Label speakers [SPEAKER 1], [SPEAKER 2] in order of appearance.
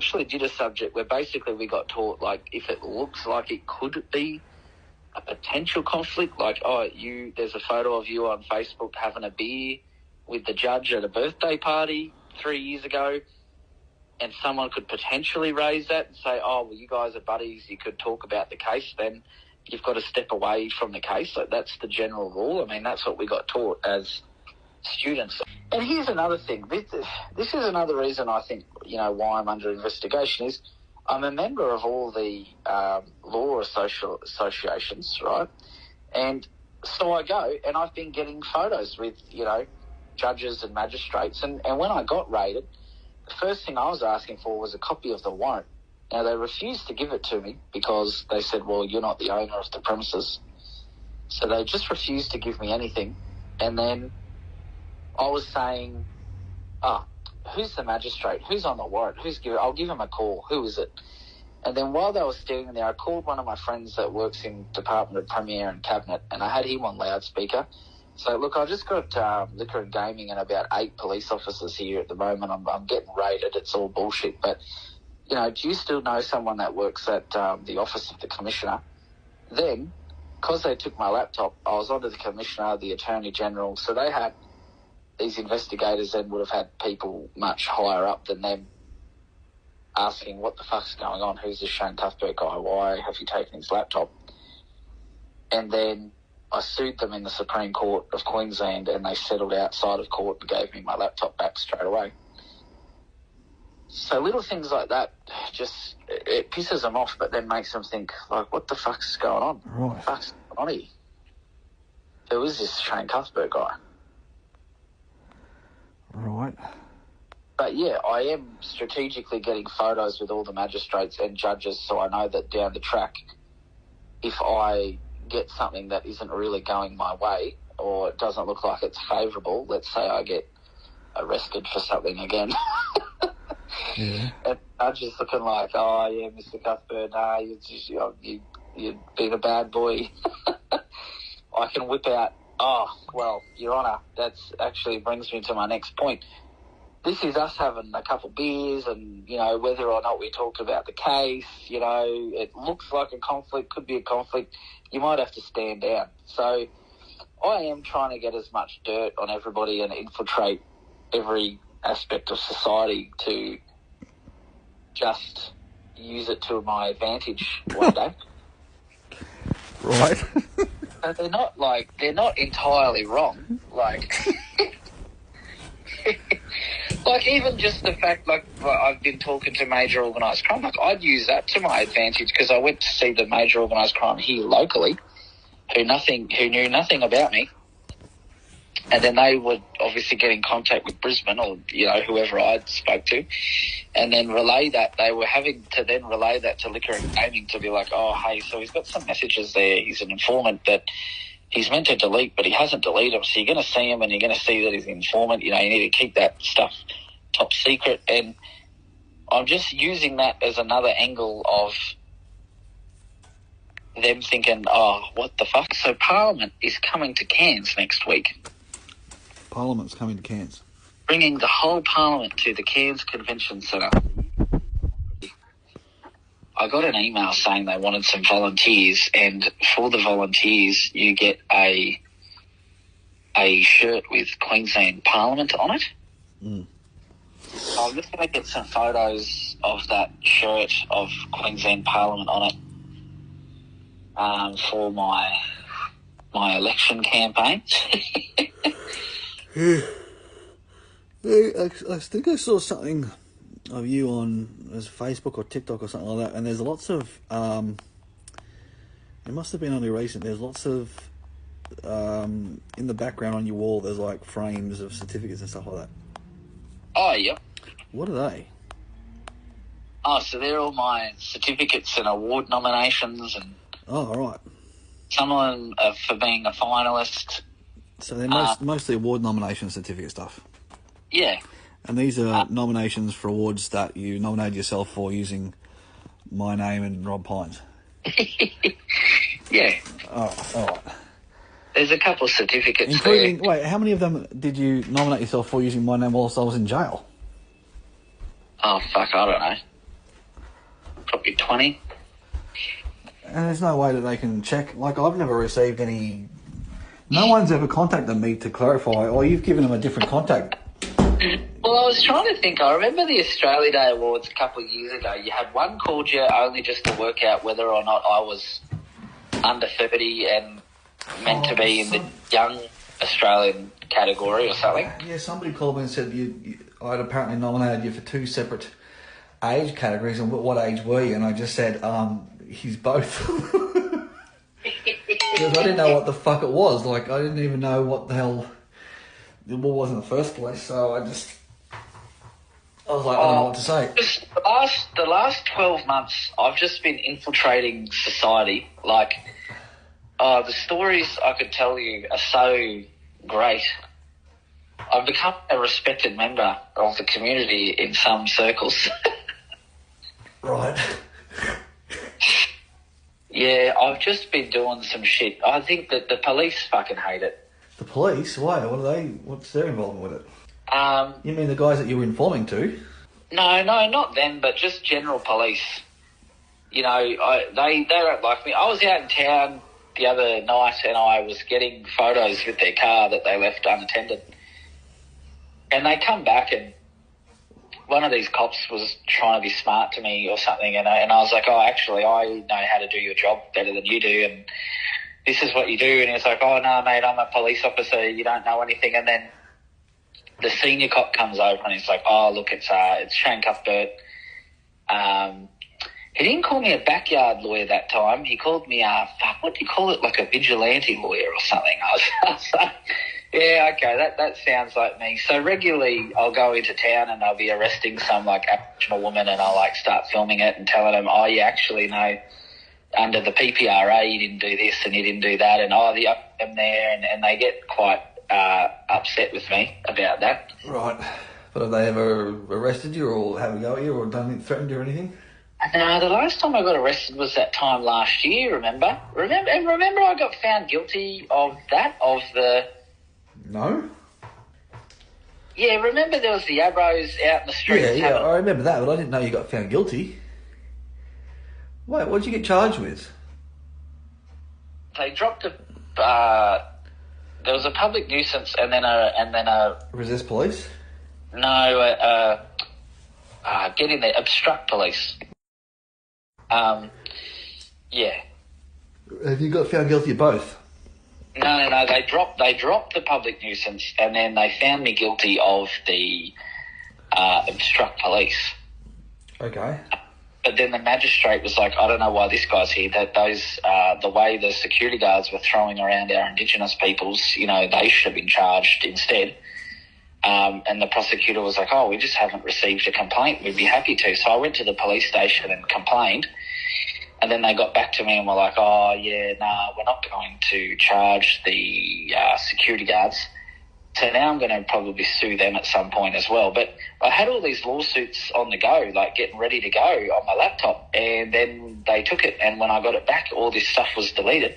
[SPEAKER 1] actually did a subject where basically we got taught, like, if it looks like it could be a potential conflict, like, there's a photo of you on Facebook having a beer with the judge at a birthday party 3 years ago, and someone could potentially raise that and say, oh, well, you guys are buddies, you could talk about the case, then you've got to step away from the case. Like, that's the general rule. I mean, that's what we got taught as students. And here's another thing. This is another reason I think, why I'm under investigation is I'm a member of all the law associations, right? And so I go, and I've been getting photos with, judges and magistrates. And when I got raided, the first thing I was asking for was a copy of the warrant. Now, they refused to give it to me because they said, well, you're not the owner of the premises. So they just refused to give me anything. And then I was saying, who's the magistrate? Who's on the warrant? I'll give him a call. Who is it? And then while they were standing there, I called one of my friends that works in Department of Premier and Cabinet, and I had him on loudspeaker. So, look, I just got liquor and gaming and about 8 police officers here at the moment. I'm getting raided. It's all bullshit. But, do you still know someone that works at the office of the Commissioner? Then, because they took my laptop, I was onto the Commissioner, the Attorney General. So they had, these investigators then would have had people much higher up than them asking what the fuck's going on, who's this Shane Cuthbert guy, why have you taken his laptop? And then I sued them in the Supreme Court of Queensland, and they settled outside of court and gave me my laptop back straight away. So little things like that, just, it pisses them off, but then makes them think, like, what the fuck's going on?
[SPEAKER 2] Right.
[SPEAKER 1] What the fuck's going on here? Who is this Shane Cuthbert guy?
[SPEAKER 2] Right.
[SPEAKER 1] But yeah, I am strategically getting photos with all the magistrates and judges, so I know that down the track, if I get something that isn't really going my way, or it doesn't look like it's favourable, let's say I get arrested for something again.
[SPEAKER 2] Yeah.
[SPEAKER 1] And I'm just looking like, oh yeah, Mr. Cuthbert, nah, you've been a bad boy. I can whip out, oh, well, Your Honour, that's actually brings me to my next point. This is us having a couple beers and, whether or not we talk about the case, it looks like a conflict, could be a conflict. You might have to stand down. So I am trying to get as much dirt on everybody and infiltrate every aspect of society to just use it to my advantage one day.
[SPEAKER 2] Right.
[SPEAKER 1] But they're not entirely wrong. Like, even just the fact, I've been talking to major organised crime, I'd use that to my advantage, because I went to see the major organised crime here locally, who knew nothing about me, and then they would obviously get in contact with Brisbane or, whoever I spoke to, and then relay that. They were having to then relay that to liquor and gaming to be like, oh, hey, so he's got some messages there, he's an informant that he's meant to delete, but he hasn't deleted them, so you're going to see him and you're going to see that he's an informant. You need to keep that stuff top secret. And I'm just using that as another angle of them thinking, oh, what the fuck? So Parliament is coming to Cairns next week.
[SPEAKER 2] Parliament's coming to Cairns.
[SPEAKER 1] Bringing the whole Parliament to the Cairns Convention Centre. I got an email saying they wanted some volunteers, and for the volunteers, you get a shirt with Queensland Parliament on it.
[SPEAKER 2] Mm.
[SPEAKER 1] So I'm just going to get some photos of that shirt of Queensland Parliament on it for my election campaign.
[SPEAKER 2] Yeah. I think I saw something of you on Facebook or TikTok or something like that, and there's lots of it must have been only recent, there's lots of in the background on your wall there's like frames of certificates and stuff like that.
[SPEAKER 1] Oh, yep.
[SPEAKER 2] What are they?
[SPEAKER 1] Oh, so they're all my certificates and award nominations, and
[SPEAKER 2] all right,
[SPEAKER 1] some of them are for being a finalist.
[SPEAKER 2] So they're mostly award nomination certificate stuff.
[SPEAKER 1] Yeah.
[SPEAKER 2] And these are nominations for awards that you nominated yourself for using my name and Rob Pines.
[SPEAKER 1] Yeah.
[SPEAKER 2] Oh, all right.
[SPEAKER 1] There's a couple of certificates
[SPEAKER 2] including,
[SPEAKER 1] there.
[SPEAKER 2] Wait, how many of them did you nominate yourself for using my name whilst I was in jail?
[SPEAKER 1] Oh, fuck, I don't know. probably 20.
[SPEAKER 2] And there's no way that they can check. Like, I've never received any... No one's ever contacted me to clarify, or you've given them a different contact.
[SPEAKER 1] Well, I was trying to think. I remember the Australia Day Awards a couple of years ago. You had one called you only just to work out whether or not I was under 30 and meant to be in the young Australian category or something.
[SPEAKER 2] Yeah, somebody called me and said I'd apparently nominated you for 2 separate age categories, and what age were you? And I just said, he's both. Because I didn't know what the fuck it was. Like, I didn't even know what the hell it was in the first place. So I was like, I don't know what to say.
[SPEAKER 1] The last 12 months, I've just been infiltrating society. Like, the stories I could tell you are so great. I've become a respected member of the community in some circles.
[SPEAKER 2] Right.
[SPEAKER 1] Yeah, I've just been doing some shit. I think that the police fucking hate it.
[SPEAKER 2] The police? Why? What's their involvement with it? You mean the guys that you were informing to?
[SPEAKER 1] No, not them, but just general police. You know, they don't like me. I was out in town the other night and I was getting photos with their car that they left unattended. And they come back and one of these cops was trying to be smart to me or something, and I was like, oh, actually, I know how to do your job better than you do, and this is what you do. And he was like, oh, no, mate, I'm a police officer, you don't know anything. And then the senior cop comes over and he's like, oh, look, it's Shane Cuthbert. He didn't call me a backyard lawyer that time. He called me what do you call it, like a vigilante lawyer or something. I was like, yeah, okay, that sounds like me. So regularly I'll go into town and I'll be arresting some like Aboriginal woman and I'll like start filming it and telling them, oh, you actually know under the PPRA you didn't do this and you didn't do that, and oh, I'm there, and they get quite upset with me about that.
[SPEAKER 2] Right. But have they ever arrested you or had a go at you or threatened you or anything?
[SPEAKER 1] No, the last time I got arrested was that time last year, remember? Remember I got found guilty of that, of the...
[SPEAKER 2] No?
[SPEAKER 1] Yeah, remember there was the Abros out in the streets?
[SPEAKER 2] Yeah, I remember that, but I didn't know you got found guilty. Wait, what did you get charged with?
[SPEAKER 1] They dropped there was a public nuisance and then a...
[SPEAKER 2] Resist police?
[SPEAKER 1] No, get in there, obstruct police. Yeah.
[SPEAKER 2] Have you got found guilty of both?
[SPEAKER 1] No. They dropped the public nuisance, and then they found me guilty of the obstruct police.
[SPEAKER 2] Okay.
[SPEAKER 1] But then the magistrate was like, I don't know why this guy's here. That the way the security guards were throwing around our Indigenous peoples, you know, they should have been charged instead. And the prosecutor was like, oh, we just haven't received a complaint. We'd be happy to. So I went to the police station and complained. And then they got back to me and were like, oh, yeah, nah, we're not going to charge the security guards. So now I'm going to probably sue them at some point as well. But I had all these lawsuits on the go, like getting ready to go on my laptop. And then they took it. And when I got it back, all this stuff was deleted.